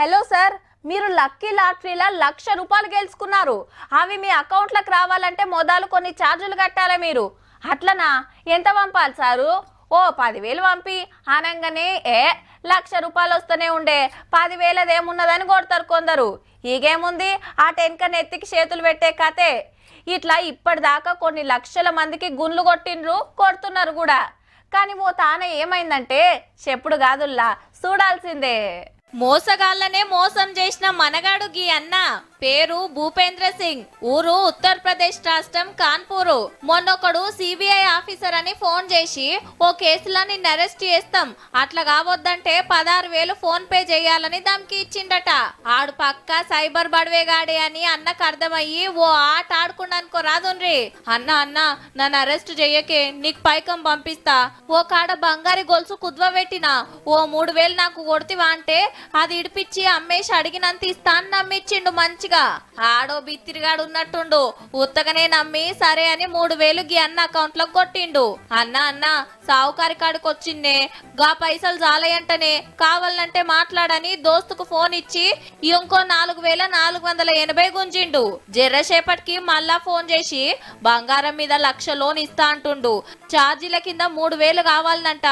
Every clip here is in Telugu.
హలో సార్, మీరు లక్కీ లాటరీలో 1,00,000 రూపాయలు గెలుచుకున్నారు. అవి మీ అకౌంట్లోకి రావాలంటే మొదలు కొన్ని ఛార్జీలు కట్టాలి మీరు. అట్లనా? ఎంత పంపాలి సారు? ఓ 10,000 పంపి అనగానే 1,00,000 రూపాయలు వస్తూనే ఉండే, 10,000 ఏమున్నదని కొడతారు కొందరు. ఈగేముంది, ఆ టెన్కన్ ఎత్తికి చేతులు పెట్టే కథే. ఇట్లా ఇప్పటిదాకా కొన్ని లక్షల మందికి గుండ్లు కొట్టిండ్రు, కొడుతున్నారు కూడా. కానీ ఓ తాన ఏమైందంటే చెప్పుడు కాదుల్లా, చూడాల్సిందే. మోసగాళ్ళనే మోసం చేసిన మనగాడు గీ అన్న పేరు భూపేంద్ర సింగ్, ఊరు ఉత్తరప్రదేశ్ రాష్ట్రం కాన్పూర్. మొన్నొకడు సిబిఐ ఆఫీసర్ అని ఫోన్ చేసి ఓ కేసులో నిన్ను అరెస్ట్ చేస్తాం, అట్లా కావద్దంటే 16,000 ఫోన్ పే చేయాలని ధమ్కి ఇచ్చిండట. ఆడు పక్క సైబర్ బడవేగాడే అని అన్నకు అర్థమయ్యి ఓ ఆట ఆడుకున్నానుకో రాదుండ్రి. అన్న నన్ను అరెస్ట్ చెయ్యకే, నీకు పైకం పంపిస్తా, ఓ కాడ బంగారి గొలుసు కుద్వ పెట్టినా, ఓ 3,000 నాకు కొడుతివా అంటే అది ఇడిపించి అమ్మేసి అడిగినంత ఇస్తా అని నమ్మిచ్చిండు. మంచిగా ఆడో బిత్తిరిగాడు ఉన్నట్టుండు, ఉత్తగానే నమ్మి సరే అని 3,000 గీ అన్న అకౌంట్ లో కొట్టిండు. అన్న సావుకారి కాడికి వచ్చిండే, గా పైసలు జాలయంటనే, కావాలంటే మాట్లాడని దోస్తుకు ఫోన్ ఇచ్చి ఇంకో 4,480 గుంజిండు. జర్రసేపటికి మళ్ళా ఫోన్ చేసి బంగారం మీద 1,00,000 లోన్ ఇస్తా అంటుండు. ఛార్జీల కింద 3,000 కావాలనంట.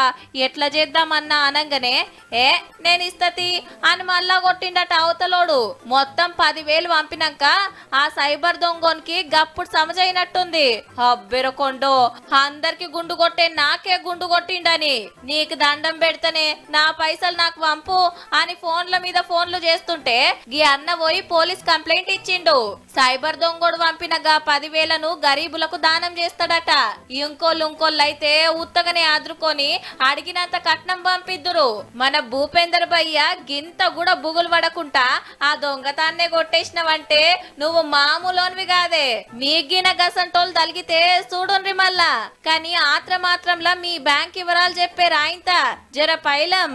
ఎట్లా చేద్దామన్నా అనగానే నేను ఇస్తతి అని మళ్ళా కొట్టిండట అవతలోడు. మొత్తం 10,000 పంపినాక ఆ సైబర్ దొంగోనికి గప్పుడు సమజైనట్టుంది. అబ్బెరకొండో, అందరికి గుండు కొట్టే నాకే గుండు కొట్టిండని, నీకు దండం పెడతనే నా పైసలు నాకు పంపు అని ఫోన్ల మీద ఫోన్లు చేస్తుంటే గీ అన్న పోయి పోలీస్ కంప్లైంట్ ఇచ్చిండు. సైబర్ దొంగోడు పంపిన గా 10,000ను గరీబులకు దానం చేస్తాడట. ఇంకోళ్ళైతే ఉత్తగనే ఆదురుకొని అడిగినంత కట్నం పంపిద్దురు. మన భూపేందర్ భయ్య గింత కూడా బుగులు పడకుండా ఆ దొంగతాన్నే కొట్టేసినవంటే నువ్వు మామూలోనివి కాదే. మీగిన గసంటోళ్ళు తలిగితే చూడుండ్రి మళ్ళా. కానీ ఆత్రమాత్రంలా మీ బ్యాంక్ వివరాలు చెప్పే రాయింత జర పైలం.